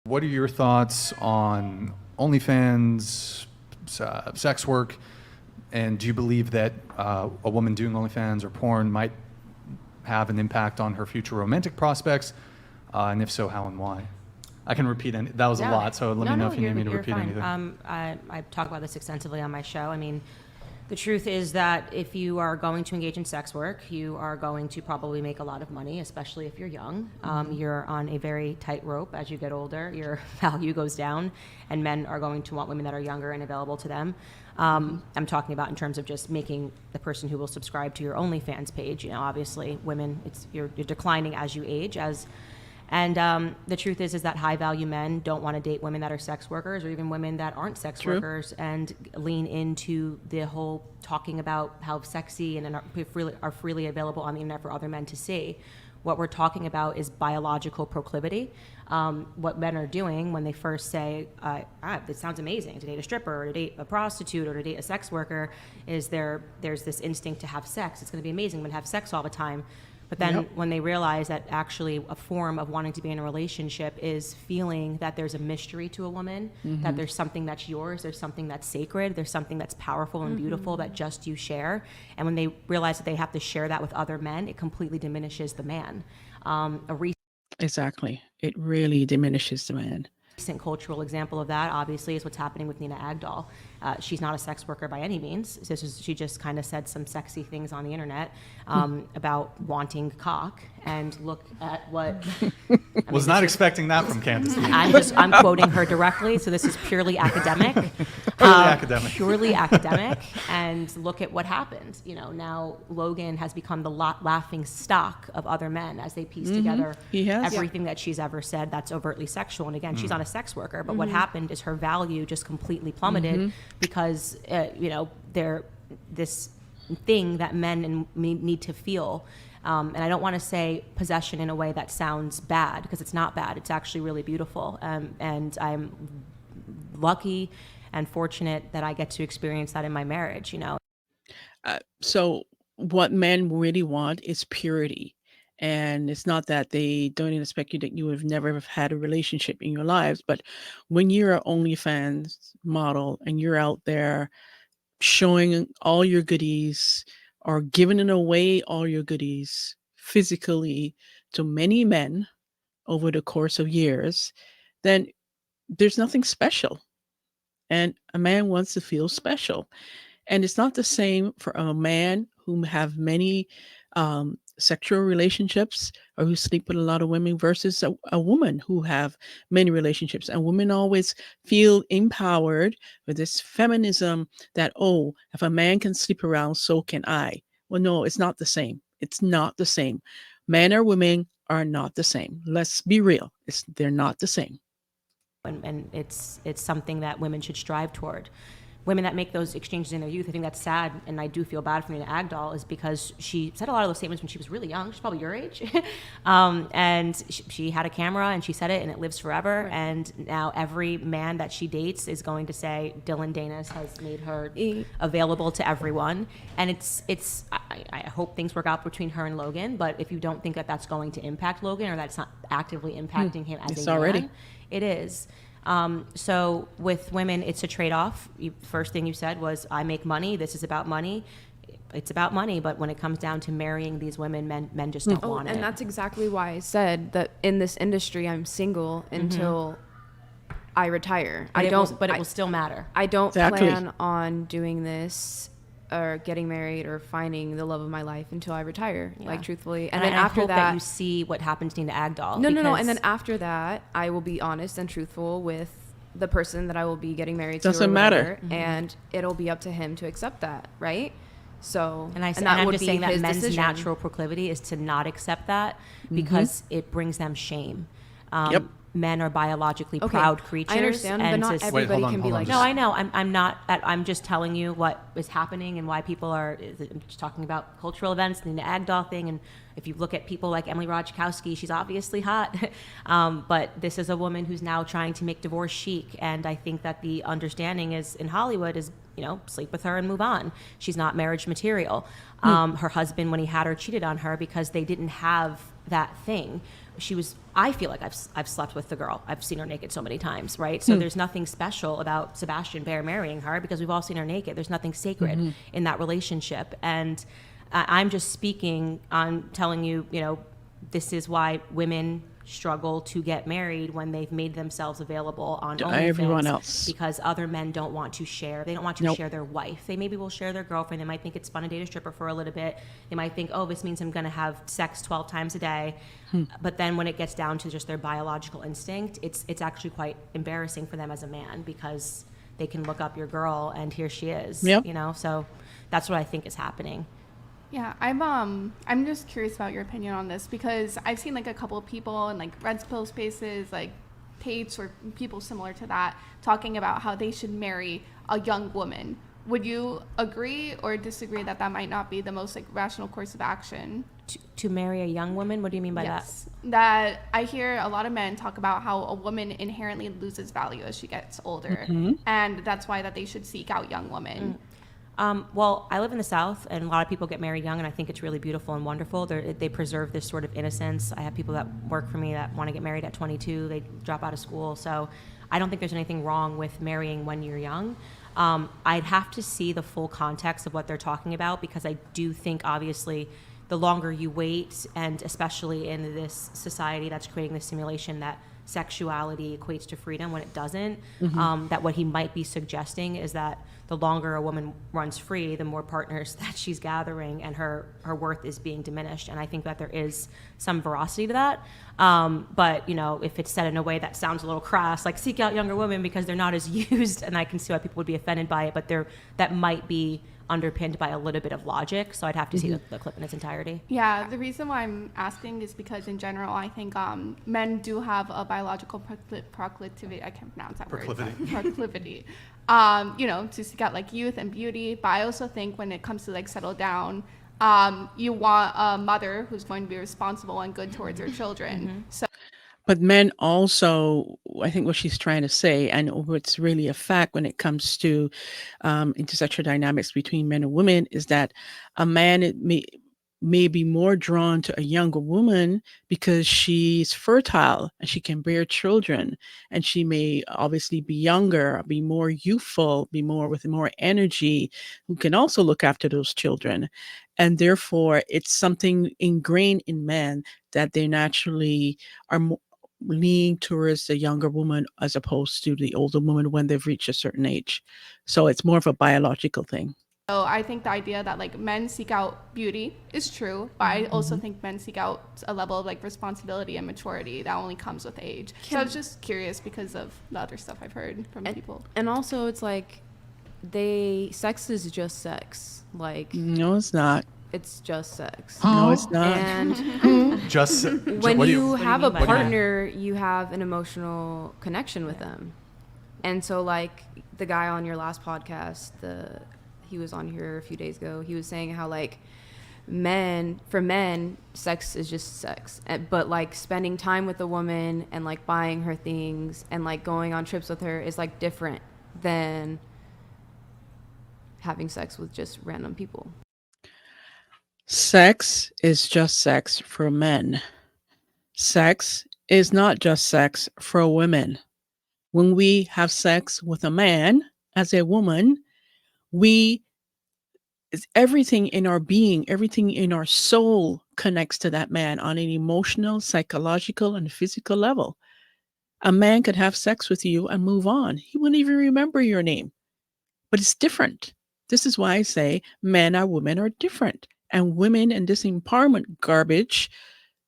What are your thoughts on OnlyFans, sex work, and do you believe that a woman doing OnlyFans or porn might have an impact on her future romantic prospects? And if so, how and why? I can repeat any. That was a lot, so let me know if you need me to repeat anything. I talk about this extensively on my show. I mean, the truth is that if you are going to engage in sex work, you are going to probably make a lot of money, especially if you're young. You're on a very tight rope as you get older. Your value goes down, and men are going to want women that are younger and available to them. I'm talking about in terms of just making the person who will subscribe to your OnlyFans page. You know, obviously, women, you're declining as you age, And the truth is that high-value men don't want to date women that are sex workers or even women that aren't sex workers, and lean into the whole talking about how sexy and are freely available on the internet for other men to see. What we're talking about is biological proclivity. What men are doing when they first say, this sounds amazing, to date a stripper or to date a prostitute or to date a sex worker, is there's this instinct to have sex. It's going to be amazing. I'm going to have sex all the time. But then when they realize that actually a form of wanting to be in a relationship is feeling that there's a mystery to a woman, that there's something that's yours, there's something that's sacred, there's something that's powerful and beautiful that just you share. And when they realize that they have to share that with other men, it completely diminishes the man. Exactly. It really diminishes the man. Recent cultural example of that, obviously, is what's happening with Nina Agdal. She's not a sex worker by any means. She just kind of said some sexy things on the internet about wanting cock, and look at what... Was not expecting that from Candace. I'm quoting her directly, so this is purely academic. Purely academic, and look at what happened. You know, now Logan has become the laughing stock of other men as they piece together everything that she's ever said that's overtly sexual. And again, she's not a sex worker, but what happened is her value just completely plummeted because they're this thing that men need to feel. And I don't want to say possession in a way that sounds bad, because it's not bad. It's actually really beautiful. And I'm lucky and fortunate that I get to experience that in my marriage, So what men really want is purity. And it's not that they don't expect you that you have never had a relationship in your lives, but when you're an OnlyFans model and you're out there showing all your goodies or giving away all your goodies physically to many men over the course of years, then there's nothing special. And a man wants to feel special. And it's not the same for a man who have many sexual relationships or who sleep with a lot of women versus a woman who have many relationships. And women always feel empowered with this feminism that, oh, if a man can sleep around, so can I. Well, no, it's not the same. It's not the same. Men or women are not the same. Let's be real. They're not the same. And it's something that women should strive toward. Women that make those exchanges in their youth, I think that's sad, and I do feel bad for Nina Agdal, is because she said a lot of those statements when she was really young. She's probably your age. And she had a camera, and she said it, and it lives forever. And now every man that she dates is going to say Dylan Danis has made her available to everyone. And I hope things work out between her and Logan, but if you don't think that that's going to impact Logan, or that's not actively impacting him as a man, it is. So with women, it's a trade-off. First thing you said was, I make money. This is about money. It's about money. But when it comes down to marrying these women, men just don't want it. And that's exactly why I said that in this industry, I'm single until I retire. But it will still matter. I don't plan on doing this or getting married or finding the love of my life until I retire, like truthfully. And then after hope that you see what happens to Nina Agdal. No. And then after that, I will be honest and truthful with the person that I will be getting married to. Doesn't matter. And it'll be up to him to accept that, right? So, and I'm just saying that men's natural proclivity is to not accept that because it brings them shame. Men are biologically proud creatures. I understand, but not everybody can be like that. No, I know. I'm not. I'm just telling you what is happening and why people are. I'm just talking about cultural events, the Nina Agdal thing, and if you look at people like Emily Ratajkowski, she's obviously hot, but this is a woman who's now trying to make divorce chic, and I think that the understanding is in Hollywood is, sleep with her and move on. She's not marriage material. Her husband, when he had her, cheated on her because they didn't have that thing. I feel like I've slept with the girl. I've seen her naked so many times, right? So there's nothing special about Sebastian Bear marrying her because we've all seen her naked. There's nothing sacred in that relationship. And I'm just speaking on telling you, this is why women struggle to get married when they've made themselves available on everyone OnlyFans, else, because other men don't want to share. They don't want to share their wife. They maybe will share their girlfriend. They might think it's fun to date a stripper for a little bit. They might think, oh, this means I'm going to have sex 12 times a day. But then when it gets down to just their biological instinct, it's actually quite embarrassing for them as a man, because they can look up your girl and here she is. So that's what I think is happening. Yeah, I'm just curious about your opinion on this, because I've seen like a couple of people in like red pill spaces, like Pates or people similar to that, talking about how they should marry a young woman. Would you agree or disagree that that might not be the most like rational course of action? To marry a young woman? What do you mean by that? That I hear a lot of men talk about how a woman inherently loses value as she gets older, and that's why that they should seek out young women. Well, I live in the South, and a lot of people get married young, and I think it's really beautiful and wonderful. They preserve this sort of innocence. I have people that work for me that want to get married at 22. They drop out of school. So I don't think there's anything wrong with marrying when you're young. I'd have to see the full context of what they're talking about, because I do think, obviously, the longer you wait, and especially in this society that's creating this simulation that sexuality equates to freedom when it doesn't, that what he might be suggesting is that the longer a woman runs free, the more partners that she's gathering, and her worth is being diminished. And I think that there is some veracity to that. But, if it's said in a way that sounds a little crass, like seek out younger women because they're not as used, and I can see why people would be offended by it, but that might be underpinned by a little bit of logic. So I'd have to see the clip in its entirety. Yeah, the reason why I'm asking is because in general, I think men do have a biological proclivity. I can't pronounce that word. Proclivity. To seek out like youth and beauty. But I also think when it comes to like settle down, you want a mother who's going to be responsible and good towards her children. So. But men also, I think what she's trying to say, and what's really a fact when it comes to intersexual dynamics between men and women, is that a man may be more drawn to a younger woman because she's fertile and she can bear children, and she may obviously be younger, be more youthful, with more energy, who can also look after those children. And therefore, it's something ingrained in men that they naturally are lean towards the younger woman as opposed to the older woman when they've reached a certain age. So it's more of a biological thing. So I think the idea that like men seek out beauty is true, but I also think men seek out a level of like responsibility and maturity that only comes with age. So I was just curious because of the other stuff I've heard from people. And also it's like sex is just sex. Like, no, it's not. It's just sex. No, it's not. And Just when you have a partner, you have an emotional connection with them. And so like the guy on your last podcast, he was on here a few days ago, he was saying how like for men, sex is just sex. But like spending time with a woman and like buying her things and like going on trips with her is like different than having sex with just random people. Sex is just sex for men. Sex is not just sex for women. When we have sex with a man, as a woman, everything in our being, everything in our soul connects to that man on an emotional, psychological, and physical level. A man could have sex with you and move on. He wouldn't even remember your name. But it's different. This is why I say men or women are different. And women and this empowerment garbage,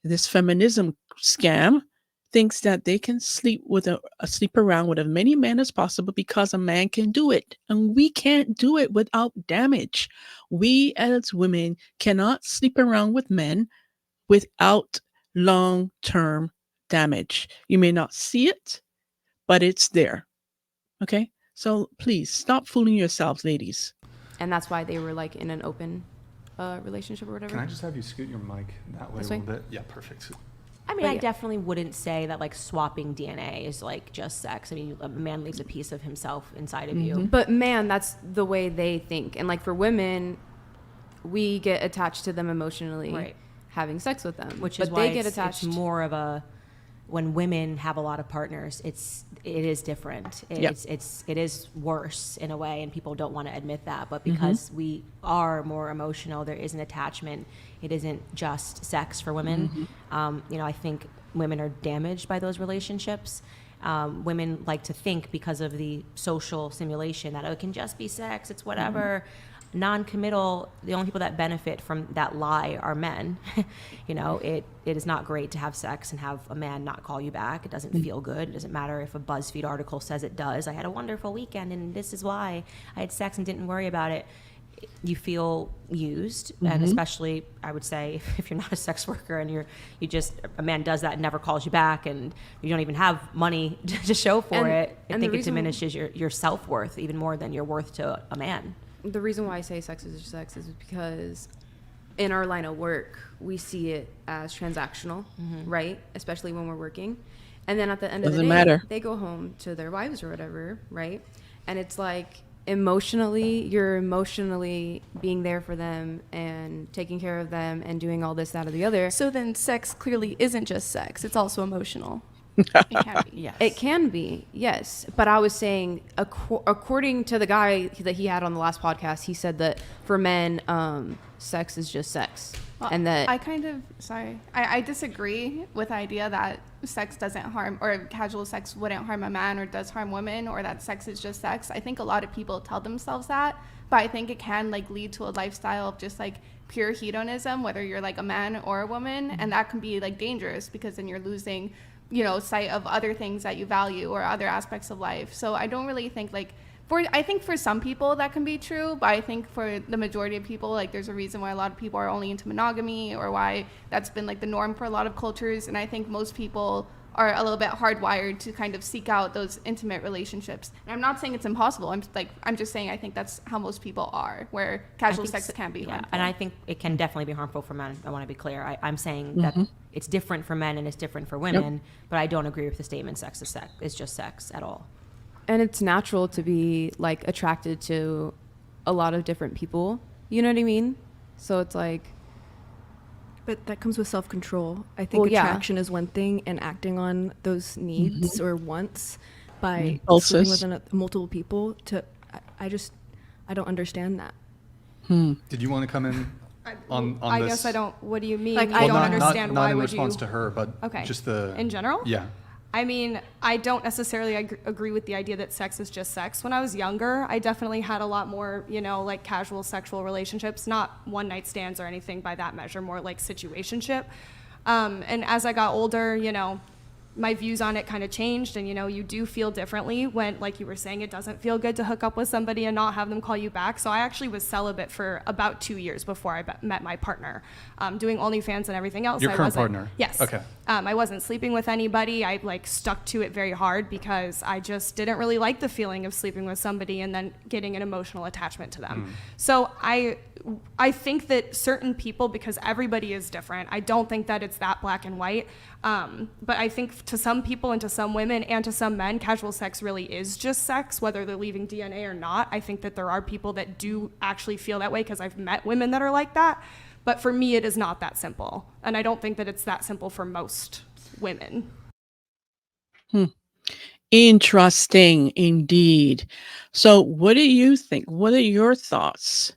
this feminism scam, thinks that they can sleep around with as many men as possible because a man can do it. And we can't do it without damage. We as women cannot sleep around with men without long-term damage. You may not see it, but it's there. Okay? So please stop fooling yourselves, ladies. And that's why they were like in an open relationship or whatever. Can I just have you scoot your mic that way a little bit? Yeah, perfect. I mean, I definitely wouldn't say that like swapping DNA is like just sex. I mean, a man leaves a piece of himself inside of you. But man, that's the way they think. And like for women, we get attached to them emotionally. Right. having sex with them. Which but is why they get it's attached. more of a, when women have a lot of partners, it is different. It is worse in a way, and people don't want to admit that. But because we are more emotional, there is an attachment. It isn't just sex for women. I think women are damaged by those relationships. Women like to think, because of the social simulation, that it can just be sex, it's whatever. Non-committal, the only people that benefit from that lie are men. It is not great to have sex and have a man not call you back. It doesn't feel good. It doesn't matter if a BuzzFeed article says it does. I had a wonderful weekend and this is why I had sex and didn't worry about it. You feel used, and especially, I would say, if you're not a sex worker and a man does that and never calls you back, and you don't even have money to show for it, I think it diminishes your self-worth even more than your worth to a man. The reason why I say sex is just sex is because in our line of work, we see it as transactional, right? Especially when we're working. And then at the end of the day, they go home to their wives or whatever, right? And it's like, you're emotionally being there for them and taking care of them and doing all this, that, or the other. So then sex clearly isn't just sex. It's also emotional. It can be. Yes. It can be, yes. But I was saying, according to the guy that he had on the last podcast, he said that for men, sex is just sex. And that I disagree with the idea that sex doesn't harm, or casual sex wouldn't harm a man or does harm women, or that sex is just sex. I think a lot of people tell themselves that, but I think it can lead to a lifestyle of just pure hedonism, whether you're a man or a woman, and that can be dangerous, because then you're losing sight of other things that you value or other aspects of life. So I don't really think I think for some people that can be true, but I think for the majority of people, there's a reason why a lot of people are only into monogamy, or why that's been the norm for a lot of cultures. And I think most people are a little bit hardwired to kind of seek out those intimate relationships. And I'm not saying it's impossible. I'm just saying I think that's how most people are, where casual sex can be harmful. And I think it can definitely be harmful for men. I want to be clear. I'm saying that it's different for men and it's different for women, but I don't agree with the statement sex is just sex at all. And it's natural to be attracted to a lot of different people. You know what I mean? So it's But that comes with self-control. I think attraction is one thing, and acting on those needs or wants by sleeping with multiple people. I don't understand that. Did you want to come in on I this? guess I don't. What do you mean? I I don't not- understand not why in would response you. to her, but Okay. just the In general? Yeah. I mean, I don't necessarily agree with the idea that sex is just sex. When I was younger, I definitely had a lot more, casual sexual relationships, not one night stands or anything by that measure, more situationship. And as I got older, my views on it kind of changed, and you do feel differently when, like you were saying, it doesn't feel good to hook up with somebody and not have them call you back. So I actually was celibate for about 2 years before I met my partner, doing OnlyFans and everything else. Your current partner? Yes. Okay. I wasn't sleeping with anybody. I stuck to it very hard because I just didn't really like the feeling of sleeping with somebody and then getting an emotional attachment to them. So I think that certain people, because everybody is different, I don't think that it's that black and white. But I think to some people and to some women and to some men, casual sex really is just sex, whether they're leaving DNA or not. I think that there are people that do actually feel that way, because I've met women that are like that. But for me, it is not that simple. And I don't think that it's that simple for most women. Interesting indeed. So what do you think? What are your thoughts?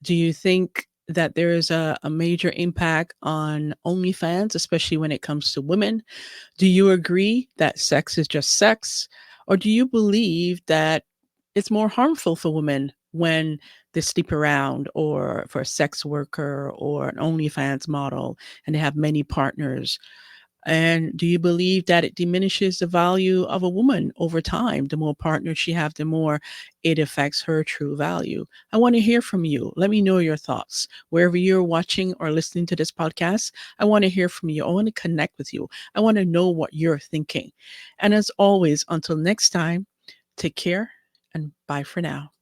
Do you think that there is a major impact on OnlyFans, especially when it comes to women? Do you agree that sex is just sex? Or do you believe that it's more harmful for women when they sleep around, or for a sex worker or an OnlyFans model, and they have many partners? And do you believe that it diminishes the value of a woman over time? The more partners she have, the more it affects her true value. I want to hear from you. Let me know your thoughts. Wherever you're watching or listening to this podcast, I want to hear from you. I want to connect with you. I want to know what you're thinking. And as always, until next time, take care and bye for now.